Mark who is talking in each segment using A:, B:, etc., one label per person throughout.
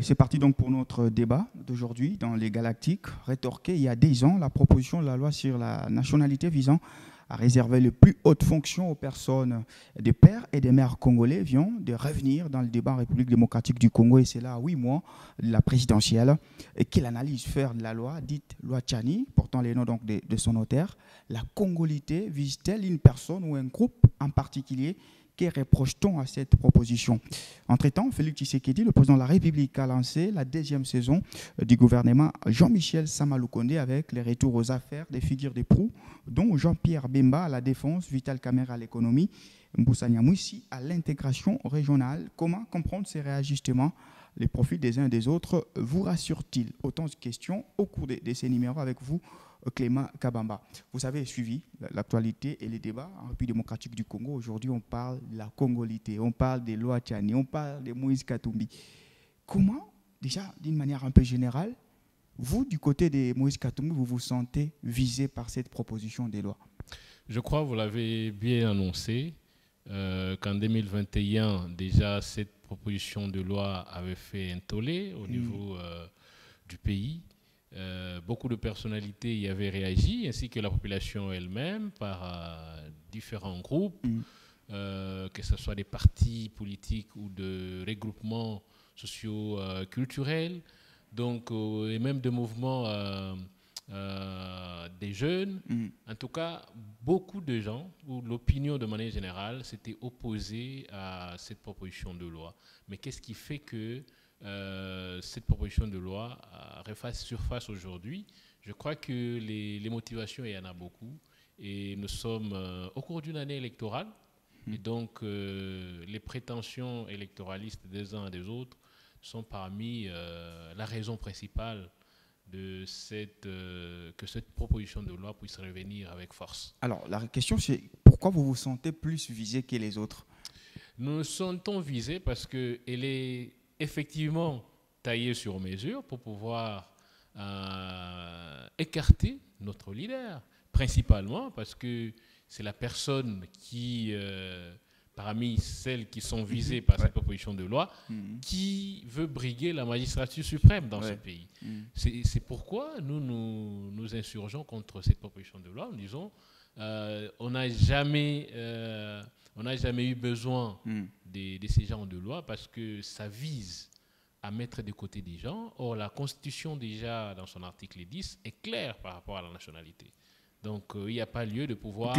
A: C'est parti donc pour notre débat d'aujourd'hui dans les Galactiques. Rétorqué il y a 10 ans, la proposition de la loi sur la nationalité visant à réserver les plus hautes fonctions aux personnes des pères et des mères congolais vient de revenir dans le débat en République démocratique du Congo. Et c'est là à 8 mois de la présidentielle. Et quelle analyse faire de la loi dite loi Tchani, portant les noms donc de son auteur? La congolité vise-t-elle une personne ou un groupe en particulier? Que reproche-t-on à cette proposition? Entre-temps, Félix Tshisekedi, le président de la République, a lancé la deuxième saison du gouvernement Jean-Michel Samaloukonde avec les retours aux affaires des figures de proue, dont Jean-Pierre Bemba à la défense, Vital Kamerhe à l'économie, Moussa Nyamwisi à l'intégration régionale. Comment comprendre ces réajustements? Les profils des uns et des autres vous rassurent-ils? Autant de questions au cours de ces numéros avec vous, Clément Kabamba. Vous avez suivi l'actualité et les débats en République démocratique du Congo. Aujourd'hui, on parle de la congolité, on parle des lois Tchani, on parle de Moïse Katumbi. Comment, déjà, d'une manière un peu générale, vous, du côté de Moïse Katumbi, vous vous sentez visé par cette proposition de loi?
B: Je crois, vous l'avez bien annoncé, qu'en 2021, déjà, cette proposition de loi avait fait un tollé au niveau du pays. Beaucoup de personnalités y avaient réagi, ainsi que la population elle-même, par différents groupes, que ce soit des partis politiques ou de regroupements sociaux culturels, donc, et même de mouvements des jeunes. En tout cas, beaucoup de gens, ou l'opinion de manière générale, s'était opposée à cette proposition de loi. Mais qu'est-ce qui fait que cette proposition de loi refasse surface aujourd'hui? Je crois que les motivations, il y en a beaucoup. Et nous sommes au cours d'une année électorale. Et donc, les prétentions électoralistes des uns et des autres sont parmi la raison principale de que cette proposition de loi puisse revenir avec force.
A: Alors, la question, c'est pourquoi vous vous sentez plus visé que les autres?
B: Nous nous sentons visés parce qu'elle est effectivement taillée sur mesure pour pouvoir écarter notre leader, principalement parce que c'est la personne qui, parmi celles qui sont visées par cette proposition de loi, qui veut briguer la magistrature suprême dans ce pays. C'est pourquoi nous insurgeons contre cette proposition de loi en disant on n'a jamais eu besoin de ces genres de lois parce que ça vise à mettre de côté des gens. Or, la Constitution, déjà, dans son article 10, est claire par rapport à la nationalité. Donc, il n'y a pas lieu de pouvoir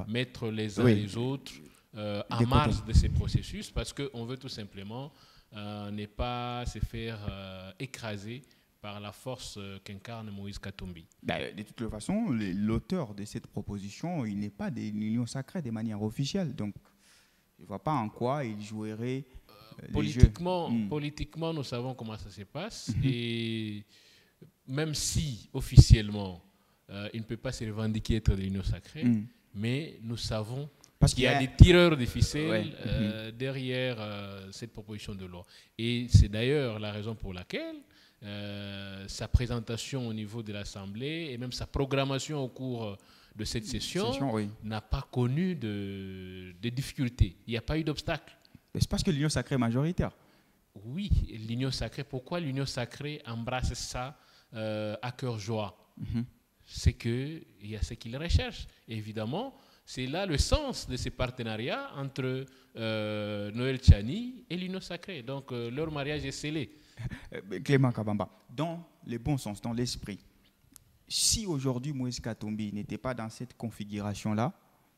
B: mettre les uns et les autres en marge de ces processus parce qu'on veut tout simplement ne pas se faire écraser par la force qu'incarne Moïse Katumbi.
A: De toute façon, l'auteur de cette proposition, il n'est pas de l'Union sacrée de manière officielle. Donc, je ne vois pas en quoi il jouerait
B: politiquement, nous savons comment ça se passe. Et même si, officiellement, il ne peut pas se revendiquer être de l'Union sacrée, mais nous savons qu'il y a des tireurs de ficelles derrière cette proposition de loi. Et c'est d'ailleurs la raison pour laquelle sa présentation au niveau de l'Assemblée et même sa programmation au cours de cette session n'a pas connu de difficultés. Il n'y a pas eu d'obstacle.
A: C'est parce que l'Union sacrée est majoritaire.
B: Oui, l'Union sacrée. Pourquoi l'Union sacrée embrasse ça à cœur joie? C'est qu'il y a ce qu'ils recherchent. Et évidemment, c'est là le sens de ces partenariats entre Noël Tchani et l'Union sacrée. Donc, leur mariage est scellé.
A: Clément Kabamba, dans le bon sens, dans l'esprit, si aujourd'hui Moïse Katumbi n'était pas dans cette configuration-là,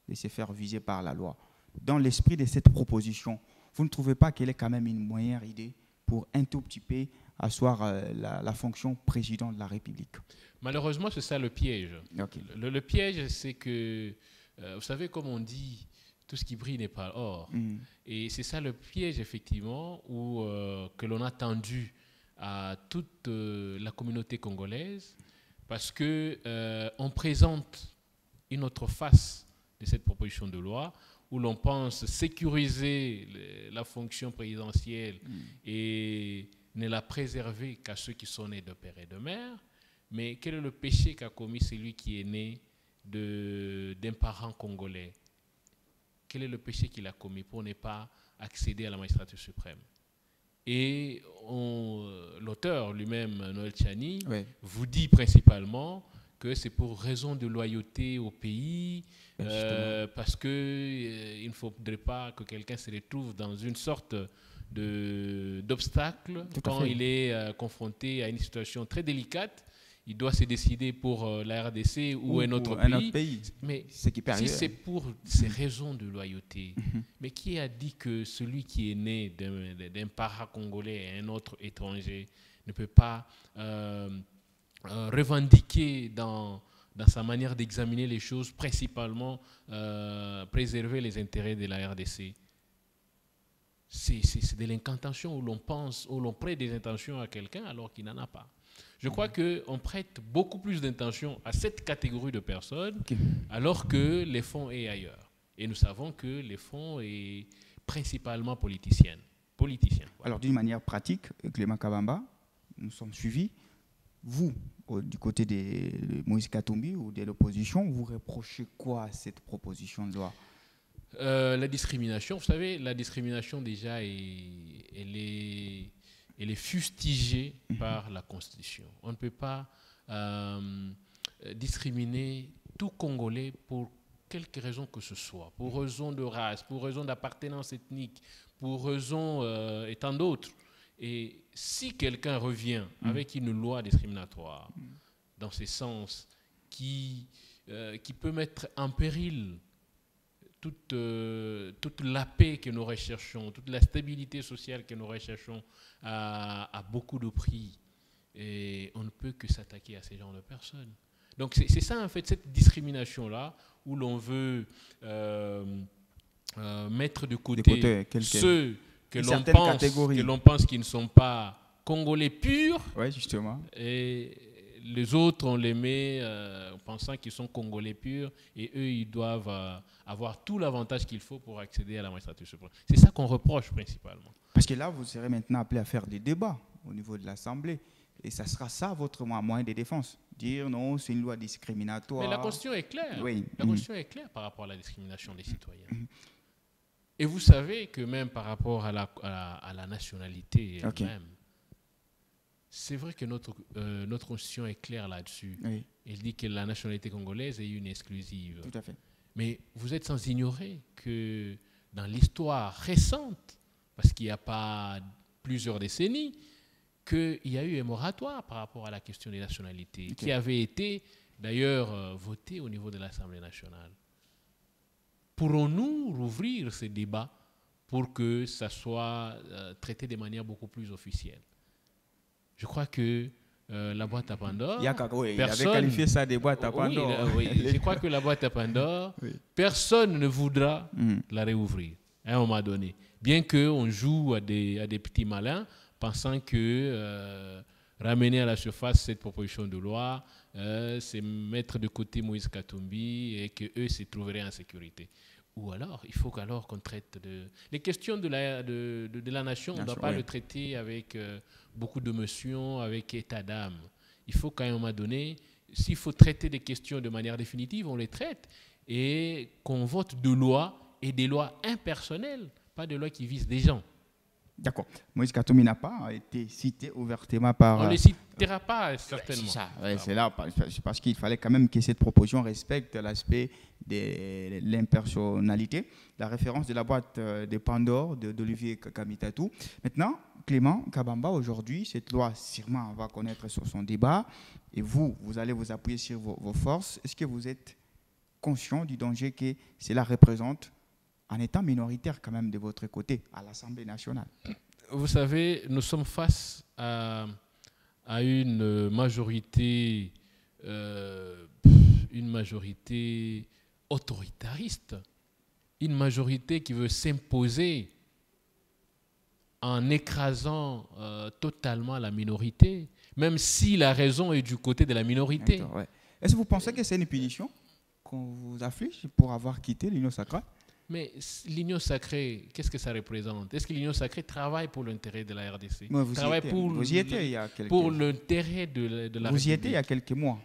A: de se faire viser par la loi, dans l'esprit de cette proposition, vous ne trouvez pas qu'elle est quand même une meilleure idée pour un tout petit peu asseoir la fonction président de la République?
B: Malheureusement, c'est ça le piège.
A: Okay.
B: Le piège, c'est que, vous savez, comme on dit, tout ce qui brille n'est pas or. Et c'est ça le piège, effectivement, que l'on a tendu à toute la communauté congolaise, parce qu'on présente une autre face de cette proposition de loi, où l'on pense sécuriser la fonction présidentielle et ne la préserver qu'à ceux qui sont nés de père et de mère. Mais quel est le péché qu'a commis celui qui est né d'un parent congolais? Quel est le péché qu'il a commis pour ne pas accéder à la magistrature suprême? Et l'auteur lui-même, Noël Tchani,
A: Oui.
B: vous dit principalement que c'est pour raison de loyauté au pays, parce que il ne faudrait pas que quelqu'un se retrouve dans une sorte d'obstacle quand il est confronté à une situation très délicate. Il doit se décider pour la RDC ou un autre pays. Mais si c'est pour ces raisons de loyauté, mais qui a dit que celui qui est né d'un para-congolais et un autre étranger ne peut pas revendiquer dans sa manière d'examiner les choses, principalement préserver les intérêts de la RDC? C'est de l'incantation où l'on pense, où l'on prête des intentions à quelqu'un alors qu'il n'en a pas. Je crois qu'on prête beaucoup plus d'intention à cette catégorie de personnes alors que les fonds est ailleurs. Et nous savons que les fonds est principalement politicien. Voilà.
A: Alors d'une manière pratique, Clément Kabamba, nous sommes suivis. Vous, du côté de Moïse Katumbi ou de l'opposition, vous reprochez quoi à cette proposition de loi?
B: La discrimination, vous savez, la discrimination déjà, elle est fustigée par la Constitution. On ne peut pas discriminer tout Congolais pour quelque raison que ce soit, pour raison de race, pour raison d'appartenance ethnique, pour raison et tant d'autres. Et si quelqu'un revient avec une loi discriminatoire, dans ce sens, qui peut mettre en péril toute la paix que nous recherchons, toute la stabilité sociale que nous recherchons à beaucoup de prix, et on ne peut que s'attaquer à ces genres de personnes. Donc c'est ça en fait, cette discrimination-là, où l'on veut mettre de côté ceux que l'on pense qu'ils ne sont pas congolais purs,
A: ouais, justement.
B: Et les autres, on les met pensant qu'ils sont congolais purs, et eux, ils doivent avoir tout l'avantage qu'il faut pour accéder à la magistrature suprême. C'est ça qu'on reproche principalement.
A: Parce que là, vous serez maintenant appelé à faire des débats au niveau de l'Assemblée. Et ça sera ça votre moyen de défense. Dire non, c'est une loi discriminatoire.
B: Mais la Constitution est claire.
A: Oui.
B: La Constitution est claire par rapport à la discrimination des citoyens. Et vous savez que même par rapport à la nationalité elle-même, c'est vrai que notre Constitution est claire là-dessus.
A: Oui.
B: Elle dit que la nationalité congolaise est une exclusive.
A: Tout à fait.
B: Mais vous êtes sans ignorer que dans l'histoire récente, parce qu'il n'y a pas plusieurs décennies, qu'il y a eu un moratoire par rapport à la question des nationalités, qui avait été d'ailleurs voté au niveau de l'Assemblée nationale. Pourrons-nous rouvrir ces débats pour que ça soit traité de manière beaucoup plus officielle? Je crois que la boîte à Pandore...
A: Il avait qualifié ça de boîte à Pandore.
B: Oui, je crois que la boîte à Pandore, personne ne voudra la réouvrir à un moment donné. Bien qu'on joue à des petits malins, pensant que ramener à la surface cette proposition de loi, c'est mettre de côté Moïse Katumbi et qu'eux se trouveraient en sécurité. Ou alors, il faut qu'on traite les questions de la nation, on ne doit pas le traiter avec beaucoup d'émotion, avec état d'âme. Il faut qu'à un moment donné, s'il faut traiter des questions de manière définitive, on les traite et qu'on vote de lois et des lois impersonnelles, pas de lois qui visent des gens.
A: D'accord. Moïse Katumbi n'a pas été cité ouvertement par...
B: On ne les citera pas, certainement.
A: C'est là, parce qu'il fallait quand même que cette proposition respecte l'aspect de l'impersonnalité, la référence de la boîte de Pandore d'Olivier Kamitatou. Maintenant, Clément Kabamba, aujourd'hui, cette loi, sûrement, va connaître sur son débat, et vous allez vous appuyer sur vos forces. Est-ce que vous êtes conscient du danger que cela représente en étant minoritaire quand même de votre côté à l'Assemblée nationale?
B: Vous savez, nous sommes face à une majorité autoritariste, une majorité qui veut s'imposer en écrasant totalement la minorité, même si la raison est du côté de la minorité.
A: Est-ce que vous pensez que c'est une punition qu'on vous afflige pour avoir quitté l'Union sacrée?
B: Mais l'Union sacrée, qu'est-ce que ça représente? Est-ce que l'Union sacrée travaille pour l'intérêt de la RDC?
A: Vous y étiez il y a quelques
B: mois. Pour l'intérêt de la République.
A: Vous y étiez il y a quelques mois.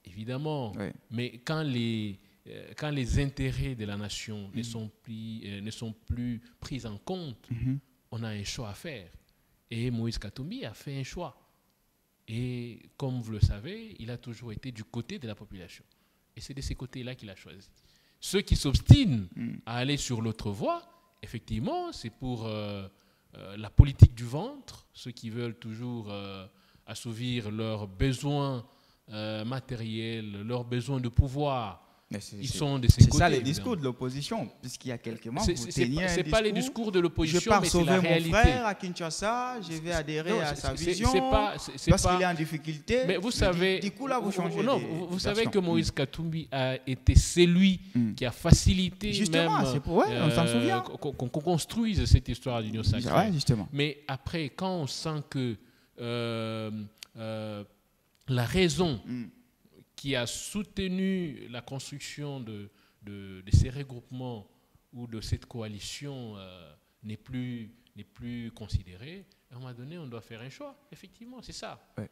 B: Évidemment. Oui. Mais quand les intérêts de la nation ne sont plus pris en compte, on a un choix à faire. Et Moïse Katumbi a fait un choix. Et comme vous le savez, il a toujours été du côté de la population. Et c'est de ces côtés-là qu'il a choisi. Ceux qui s'obstinent à aller sur l'autre voie, effectivement, c'est pour la politique du ventre, ceux qui veulent toujours assouvir leurs besoins matériels, leurs besoins de pouvoir. Ils sont de ces côtés.
A: C'est ça les discours de l'opposition, puisqu'il y a quelques mois, vous teniez un discours.
B: C'est pas les discours de l'opposition, mais c'est la
A: je pars sauver
B: réalité.
A: mon frère à Kinshasa, je vais adhérer à sa vision, parce qu'il est en difficulté.
B: Mais vous savez,
A: du coup, là, vous changez.
B: Vous savez que Moïse Katumbi a été celui qui a facilité
A: justement,
B: même
A: on s'en souvient,
B: qu'on construise cette histoire d'union sacrée.
A: Ouais, justement.
B: Mais après, quand on sent que la raison qui a soutenu la construction de ces regroupements ou de cette coalition n'est plus considérée, à un moment donné, on doit faire un choix. Effectivement, c'est ça.
A: Ouais.